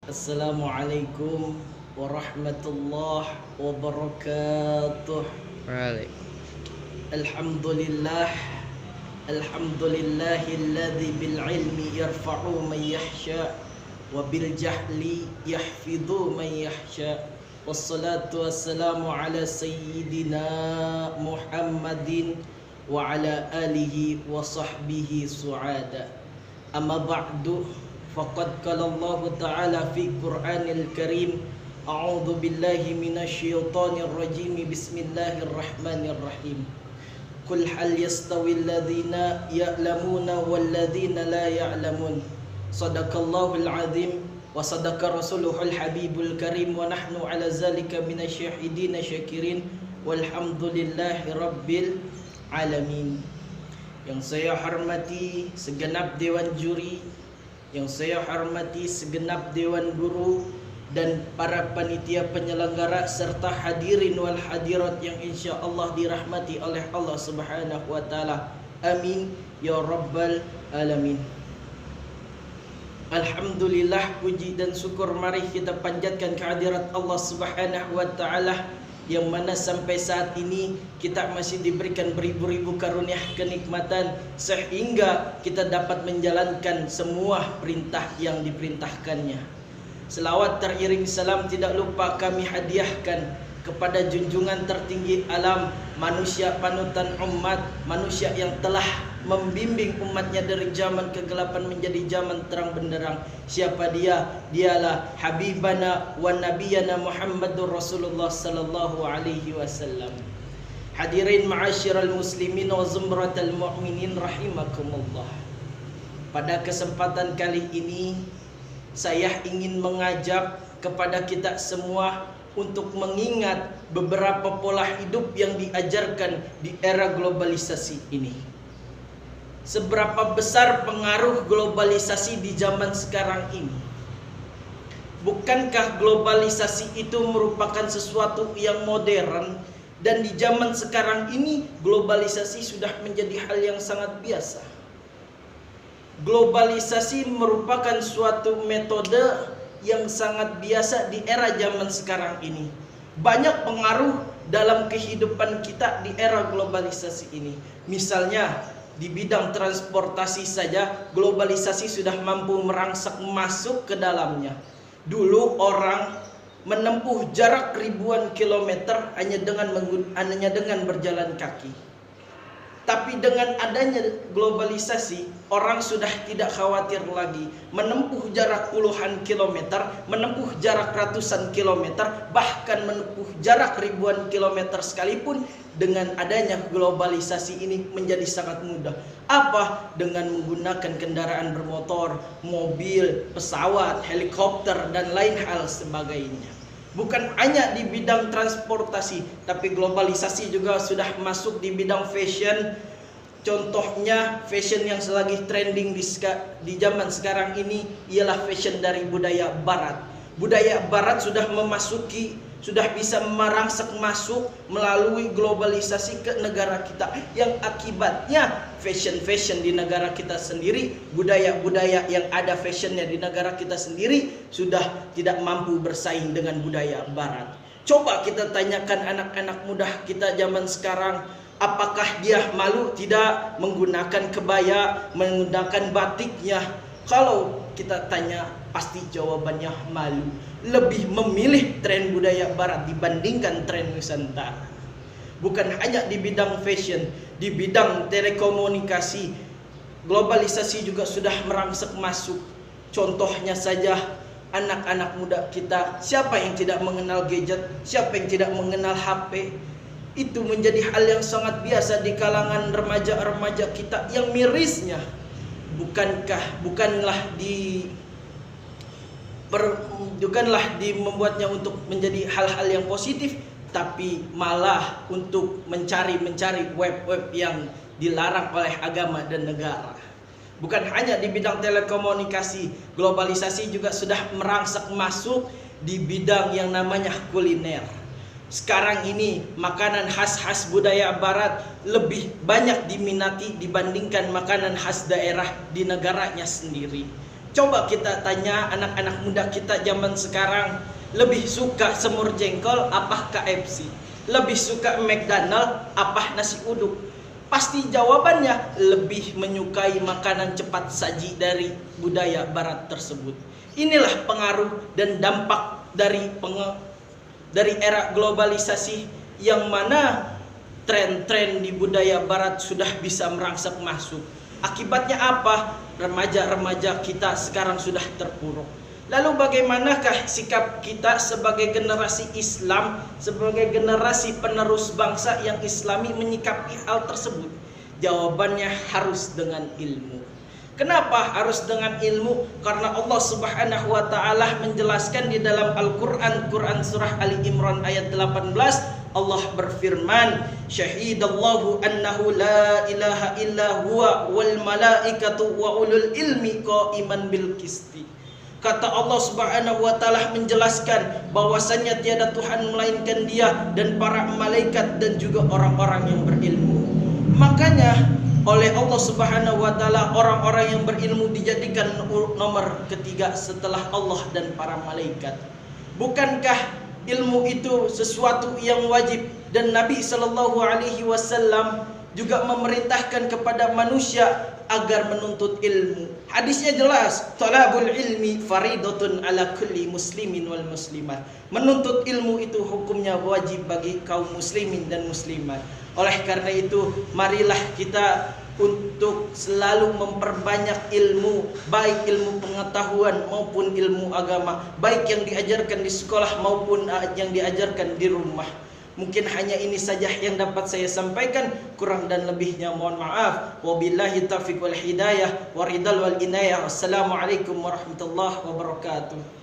Assalamualaikum warahmatullahi wabarakatuh. Waalaikumsalam. Alhamdulillah. Alhamdulillahilladzi bil ilmi yarfa'u man yahsha wa bil jahli yahfidhu man yahsha. Wassalatu wassalamu ala sayyidina Muhammadin wa ala alihi wa sahbihi su'ada. Amma ba'du. Faqad qala Allah Ta'ala fi Qur'anil Karim, a'udzu billahi minasyaitonir rajim, bismillahirrahmanirrahim. Qul hal yastawi alladhina ya'lamuna wal ladzina la ya'lamun. Shadaqallahul azim wa sadaqa rasuluhul habibul karim wa nahnu ala zalika minasyahidina syakirin walhamdulillahi rabbil alamin. Yang saya hormati segenap dewan juri, yang saya hormati segenap dewan guru dan para panitia penyelenggara serta hadirin wal hadirat yang insya Allah dirahmati oleh Allah Subhanahu wa taala. Amin ya rabbal alamin. Alhamdulillah, puji dan syukur mari kita panjatkan kehadirat Allah Subhanahu wa taala, yang mana sampai saat ini kita masih diberikan beribu-ribu karunia kenikmatan sehingga kita dapat menjalankan semua perintah yang diperintahkannya. Selawat teriring salam tidak lupa kami hadiahkan kepada junjungan tertinggi alam, manusia panutan umat, manusia yang telah membimbing umatnya dari zaman kegelapan menjadi zaman terang benderang. Siapa dia? Dialah Habibana wa Nabiyana Muhammadur Rasulullah sallallahu alaihi wasallam. Hadirin ma'asyiral muslimin wa zumratal mu'minin rahimakumullah. Pada kesempatan kali ini saya ingin mengajak kepada kita semua untuk mengingat beberapa pola hidup yang diajarkan di era globalisasi ini. Seberapa besar pengaruh globalisasi di zaman sekarang ini? Bukankah globalisasi itu merupakan sesuatu yang modern, dan di zaman sekarang ini globalisasi sudah menjadi hal yang sangat biasa. Globalisasi merupakan suatu metode yang sangat biasa di era zaman sekarang ini. Banyak pengaruh dalam kehidupan kita di era globalisasi ini. Misalnya di bidang transportasi saja globalisasi sudah mampu merangsak masuk ke dalamnya. Dulu orang menempuh jarak ribuan kilometer hanya dengan berjalan kaki. Tapi dengan adanya globalisasi, orang sudah tidak khawatir lagi menempuh jarak puluhan kilometer, menempuh jarak ratusan kilometer, bahkan menempuh jarak ribuan kilometer sekalipun. Dengan adanya globalisasi ini menjadi sangat mudah. Apa? Dengan menggunakan kendaraan bermotor, mobil, pesawat, helikopter, dan lain hal sebagainya. Bukan hanya di bidang transportasi, tapi globalisasi juga sudah masuk di bidang fashion. Contohnya fashion yang selagi trending di zaman sekarang ini ialah fashion dari budaya barat. Budaya barat sudah bisa merangsek masuk melalui globalisasi ke negara kita, yang akibatnya fashion di negara kita sendiri, budaya-budaya yang ada fashionnya di negara kita sendiri sudah tidak mampu bersaing dengan budaya barat. Coba kita tanyakan anak-anak muda kita zaman sekarang, apakah dia malu tidak menggunakan kebaya, menggunakan batiknya? Kalau kita tanya, pasti jawabannya malu. Lebih memilih tren budaya barat dibandingkan tren Nusantara. Bukan hanya di bidang fashion, di bidang telekomunikasi, globalisasi juga sudah merangsek masuk. Contohnya saja anak-anak muda kita, siapa yang tidak mengenal gadget, siapa yang tidak mengenal HP? Itu menjadi hal yang sangat biasa di kalangan remaja-remaja kita. Yang mirisnya, bukanlah membuatnya untuk menjadi hal-hal yang positif, tapi malah untuk mencari web-web yang dilarang oleh agama dan negara. Bukan hanya di bidang telekomunikasi, globalisasi juga sudah merangsek masuk di bidang yang namanya kuliner. Sekarang ini makanan khas-khas budaya barat lebih banyak diminati dibandingkan makanan khas daerah di negaranya sendiri. Coba kita tanya anak-anak muda kita zaman sekarang, lebih suka semur jengkol apa KFC? Lebih suka McDonald apa nasi uduk? Pasti jawabannya lebih menyukai makanan cepat saji dari budaya barat tersebut. Inilah pengaruh dan dampak dari era globalisasi, yang mana tren-tren di budaya barat sudah bisa merangsek masuk. Akibatnya apa? Remaja-remaja kita sekarang sudah terpuruk. Lalu bagaimanakah sikap kita sebagai generasi Islam, sebagai generasi penerus bangsa yang Islami menyikapi hal tersebut? Jawabannya harus dengan ilmu. Kenapa harus dengan ilmu? Karena Allah Subhanahu wa taala menjelaskan di dalam Al-Qur'an, Quran surah Ali Imran ayat 18, Allah berfirman, syahidallahu annahu la ilaha illa huwa wal malaikatu wa ulul ilmi qaiman bil qisti. Kata Allah Subhanahu wa taala menjelaskan bahwasannya tiada Tuhan melainkan Dia, dan para malaikat dan juga orang-orang yang berilmu. Makanya oleh Allah Subhanahu wa taala orang-orang yang berilmu dijadikan nomor ketiga setelah Allah dan para malaikat. Bukankah ilmu itu sesuatu yang wajib, dan Nabi sallallahu alaihi wasallam juga memerintahkan kepada manusia agar menuntut ilmu. Hadisnya jelas, talabul ilmi faridatun ala kulli muslimin wal muslimat. Menuntut ilmu itu hukumnya wajib bagi kaum muslimin dan muslimat. Oleh karena itu, marilah kita untuk selalu memperbanyak ilmu, baik ilmu pengetahuan maupun ilmu agama, baik yang diajarkan di sekolah maupun yang diajarkan di rumah. Mungkin hanya ini saja yang dapat saya sampaikan, kurang dan lebihnya mohon maaf. Wabillahi taufiq wal hidayah, waridal wal inayah. Wassalamualaikum warahmatullahi wabarakatuh.